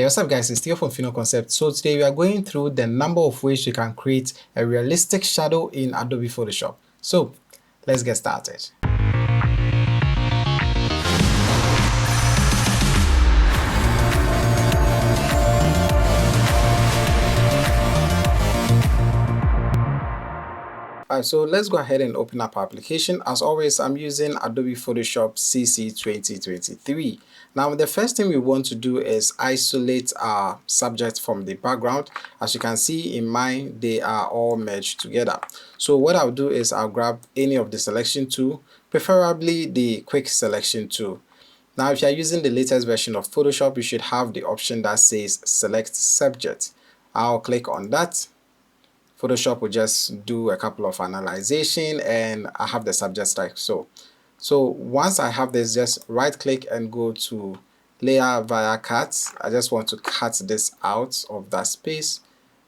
Hey, what's up guys, it's Theo from Final Concept. So today we are going through the number of ways you can create a realistic shadow in Adobe Photoshop. So let's get started. Alright, so let's go ahead and open up our application. As always, I'm using Adobe Photoshop CC 2023. Now, the first thing we want to do is isolate our subject from the background. As you can see in mine, they are all merged together. So what I'll do is I'll grab any of the selection tool, preferably the quick selection tool. Now, if you're using the latest version of Photoshop, you should have the option that says select subject. I'll click on that. Photoshop will just do a couple of analyzation and I have the subject type. So once I have this, just right click and go to layer via cut. I just want to cut this out of that space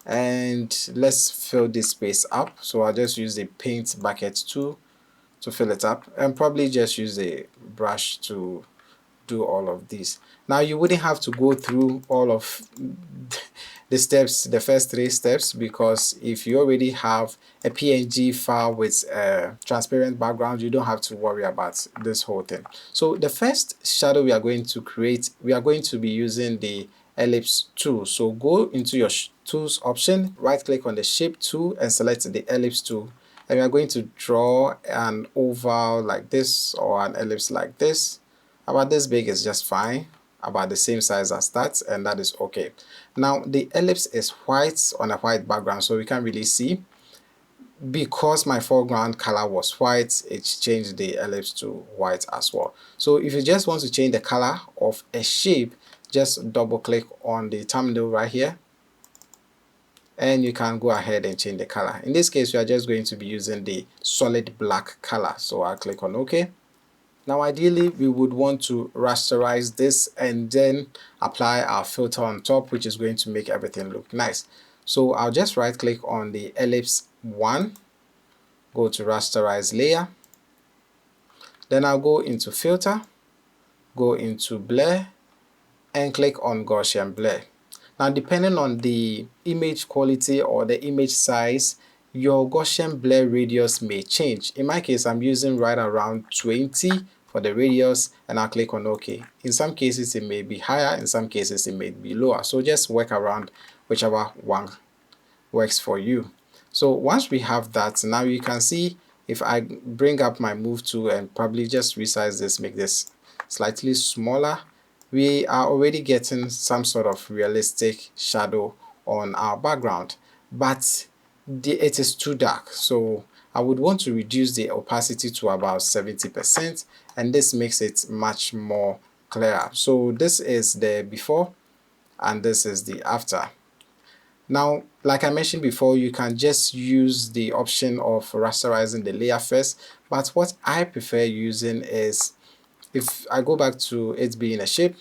and let's fill this space up. So I'll just use the paint bucket tool to fill it up and probably just use a brush to do all of these. Now you wouldn't have to go through all of the steps, the first 3 steps, because if you already have a PNG file with a transparent background, you don't have to worry about this whole thing. So the first shadow we are going to create, we are going to be using the ellipse tool. So go into your tools option, right click on the shape tool and select the ellipse tool, and we are going to draw an oval like this or an ellipse like this. About this big is just fine, about the same size as that, and that is okay. Now the ellipse is white on a white background, so we can't really see. Because my foreground color was white, it changed the ellipse to white as well. So if you just want to change the color of a shape, just double click on the thumbnail right here and you can go ahead and change the color. In this case, we are just going to be using the solid black color, so I'll click on OK. Now ideally we would want to rasterize this and then apply our filter on top, which is going to make everything look nice. So I'll just right click on the ellipse 1, go to rasterize layer, then I'll go into filter, go into blur and click on Gaussian blur. Now depending on the image quality or the image size, your Gaussian blur radius may change. In my case, I'm using right around 20 for the radius and I'll click on OK. In some cases it may be higher, in some cases it may be lower, so just work around whichever one works for you. So once we have that, now you can see if I bring up my move tool and probably just resize this, make this slightly smaller, we are already getting some sort of realistic shadow on our background, but it is too dark, so I would want to reduce the opacity to about 70%, and this makes it much more clearer. So this is the before and this is the after. Now, like I mentioned before, you can just use the option of rasterizing the layer first, but what I prefer using is, if I go back to it being a shape,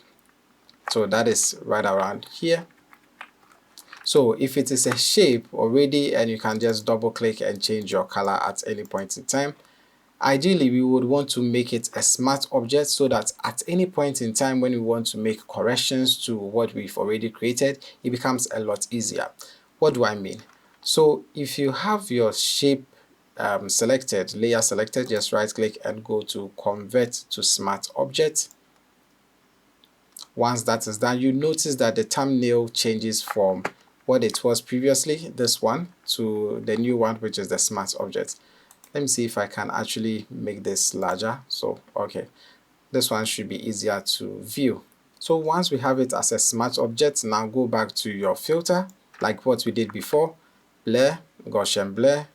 so that is right around here. So if it is a shape already and you can just double click and change your color at any point in time, ideally we would want to make it a smart object so that at any point in time when we want to make corrections to what we've already created, it becomes a lot easier. What do I mean? So if you have your shape selected, layer selected, just right click and go to convert to smart object. Once that is done, you notice that the thumbnail changes from what it was previously, this one, to the new one, which is the smart object. Let me see if I can actually make this larger. So okay, this one should be easier to view. So once we have it as a smart object, now go back to your filter like what we did before, blur, Gaussian blur,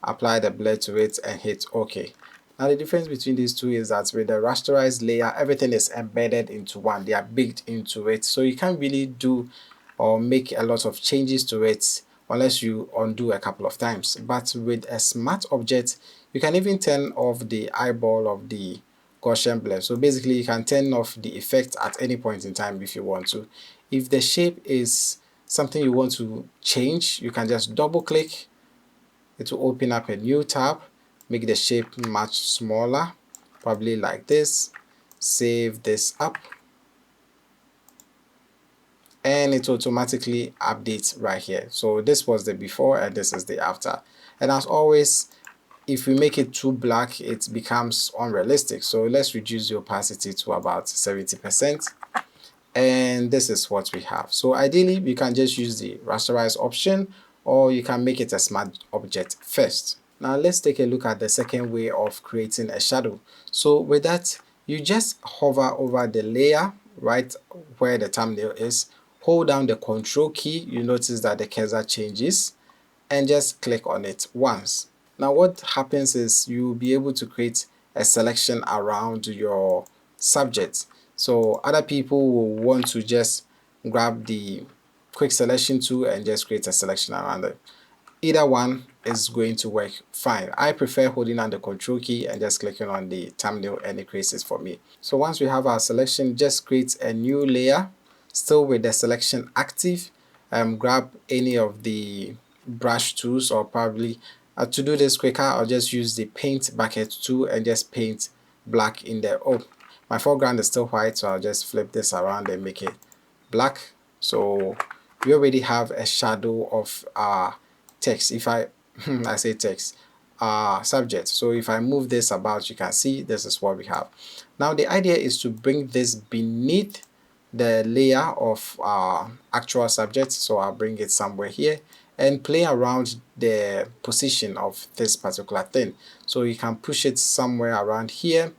apply the blur to it and hit OK. Now the difference between these two is that with the rasterized layer, everything is embedded into one, they are baked into it, so you can't really do or make a lot of changes to it unless you undo a couple of times. But with a smart object, you can even turn off the eyeball of the Gaussian blur. So basically you can turn off the effect at any point in time if you want to. If the shape is something you want to change, you can just double click, it will open up a new tab, make the shape much smaller, probably like this, save this up, and it automatically updates right here. So this was the before and this is the after. And as always, if we make it too black, it becomes unrealistic. So let's reduce the opacity to about 70%. And this is what we have. So ideally, you can just use the rasterize option, or you can make it a smart object first. Now let's take a look at the second way of creating a shadow. So with that, you just hover over the layer right where the thumbnail is, hold down the control key, you notice that the cursor changes, and just click on it once. Now what happens is you'll be able to create a selection around your subject. So other people will want to just grab the quick selection tool and just create a selection around it. Either one is going to work fine. I prefer holding down the control key and just clicking on the thumbnail and it creates it for me. So once we have our selection, just create a new layer, still with the selection active. Grab any of the brush tools, or probably to do this quicker, I'll just use the paint bucket tool and just paint black in there. Oh, my foreground is still white, so I'll just flip this around and make it black. So we already have a shadow of our text. If I I say text, subject. So if I move this about, you can see this is what we have. Now the idea is to bring this beneath the layer of our actual subject. So I'll bring it somewhere here and play around the position of this particular thing. So you can push it somewhere around here.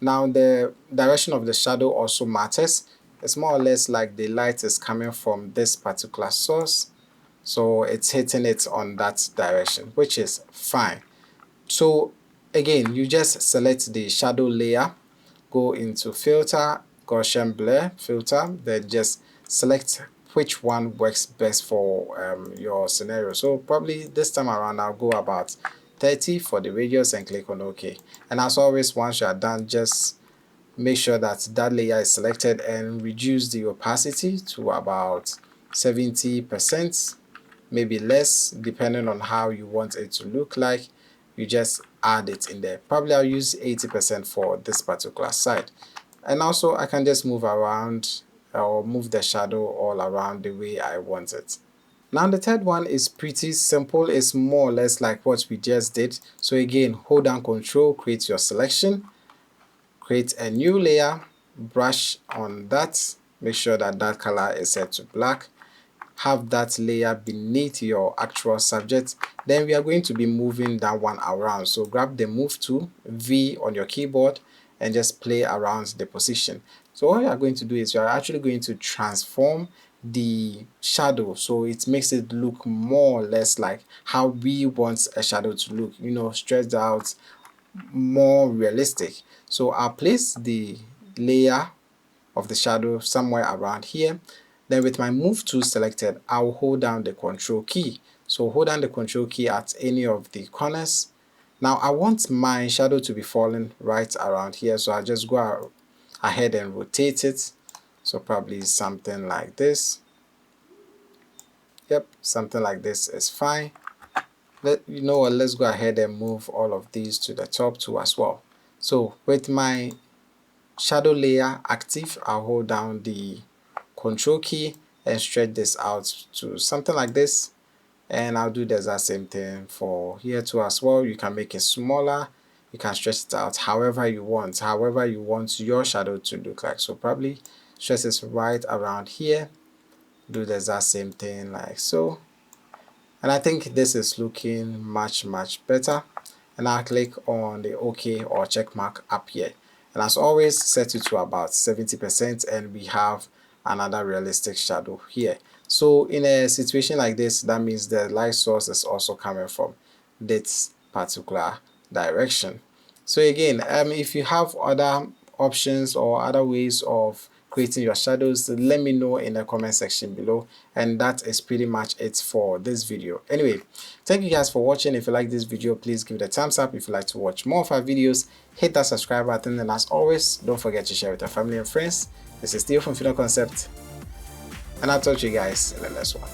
Now the direction of the shadow also matters. It's more or less like the light is coming from this particular source, so it's hitting it on that direction, which is fine. So again, you just select the shadow layer, go into filter, Gaussian blur filter, then just select which one works best for your scenario. So probably this time around I'll go about 30 for the radius and click on OK. And as always, once you are done, just make sure that that layer is selected and reduce the opacity to about 70%, maybe less, depending on how you want it to look like. You just add it in there. Probably I'll use 80% for this particular side. And also I can just move around or move the shadow all around the way I want it. Now the third one is pretty simple. It's more or less like what we just did. So again, hold down Control, create your selection, create a new layer, brush on that, make sure that that color is set to black, have that layer beneath your actual subject. Then we are going to be moving that one around. So grab the move tool, V on your keyboard, and just play around the position. So what you are going to do is you are actually going to transform the shadow, so it makes it look more or less like how we want a shadow to look, you know, stretched out, more realistic. So I'll place the layer of the shadow somewhere around here. Then with my move tool selected, I'll hold down the control key. So hold down the control key at any of the corners. Now I want my shadow to be falling right around here, so I'll just go ahead and rotate it. So probably something like this. Yep, something like this is fine. You know what, let's go ahead and move all of these to the top too as well. So with my shadow layer active, I'll hold down the control key and stretch this out to something like this, and I'll do the exact same thing for here too as well. You can make it smaller, you can stretch it out however you want your shadow to look like. So probably stretch this right around here, do the exact same thing like so, and I think this is looking much better. And I'll click on the OK or check mark up here, and as always set it to about 70%, and we have another realistic shadow here. So in a situation like this, that means the light source is also coming from this particular direction. So again, if you have other options or other ways of creating your shadows, let me know in the comment section below. And that is pretty much it for this video. Anyway, thank you guys for watching. If you like this video, please give it a thumbs up. If you'd like to watch more of our videos, hit that subscribe button, and as always, don't forget to share with your family and friends. This is Theo from Final Concept, and I'll talk to you guys in the next one.